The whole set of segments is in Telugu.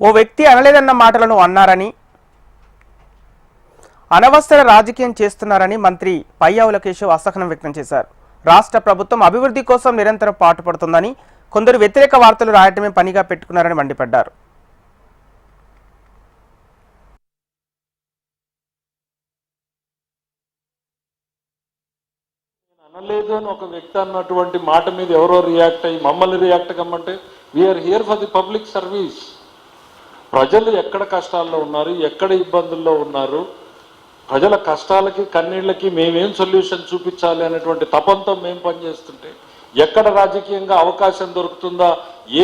ఓ వ్యక్తి అనలేదన్న మాటలను అన్నారని, అనవసర రాజకీయం చేస్తున్నారని మంత్రి పయ్యావుల కేశవ్ అసహనం వ్యక్తం చేశారు. రాష్ట్ర ప్రభుత్వం అభివృద్ధి కోసం నిరంతరం పాటుపడుతుందని, కొందరు వ్యతిరేక వార్తలు రాయటమే పనిగా పెట్టుకున్నారని మండిపడ్డారు. అనలేదు అని ఒక వ్యక్తి అన్నటువంటి మాట మీద ఎవరో రియాక్ట్ అయ్యి మమ్మల్ని రియాక్ట్ కమ్మంటే we're here for the public service. ప్రజలు ఎక్కడ కష్టాల్లో ఉన్నారు, ఎక్కడ ఇబ్బందుల్లో ఉన్నారు, ప్రజల కష్టాలకి కన్నీళ్ళకి మేమేం సొల్యూషన్ చూపించాలి అనేటువంటి తపంతో మేము పనిచేస్తుంటే, ఎక్కడ రాజకీయంగా అవకాశం దొరుకుతుందా,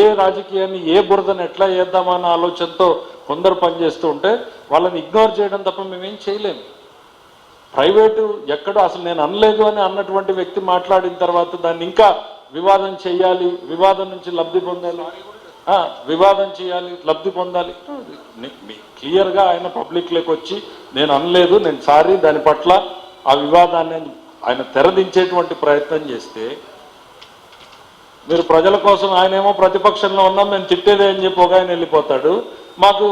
ఏ రాజకీయాన్ని ఏ బురదను ఎట్లా వేద్దామన్న ఆలోచనతో కొందరు పనిచేస్తూ ఉంటే వాళ్ళని ఇగ్నోర్ చేయడం తప్ప మేమేం చేయలేము. ప్రైవేటు ఎక్కడో అసలు నేను అనలేదు అని అన్నటువంటి వ్యక్తి మాట్లాడిన తర్వాత దాన్ని ఇంకా వివాదం చేయాలి, వివాదం నుంచి లబ్ధి పొందాలి, వివాదం చేయాలి, లబ్ధి పొందాలి. క్లియర్గా ఆయన పబ్లిక్లోకి వచ్చి నేను అనలేదు, నేను సారీ, దాని పట్ల ఆ వివాదాన్ని ఆయన తెరదించేటువంటి ప్రయత్నం చేస్తే, మీరు ప్రజల కోసం, ఆయనేమో ప్రతిపక్షంలో ఉన్నాం మేము తిట్టేదే అని చెప్పి ఒక ఆయన వెళ్ళిపోతాడు, మాకు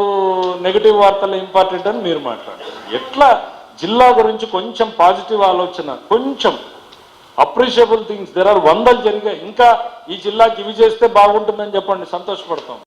నెగిటివ్ వార్తలు ఇంపార్టెంట్ అని మీరు మాట్లాడారు. ఎట్లా జిల్లా గురించి కొంచెం పాజిటివ్ ఆలోచన, కొంచెం అప్రిషియబుల్ థింగ్స్, దెర్ ఆర్ వందలు జరిగాయి, ఇంకా ఈ జిల్లాకి ఇవి చేస్తే బాగుంటుందని చెప్పండి, సంతోషపడతాం.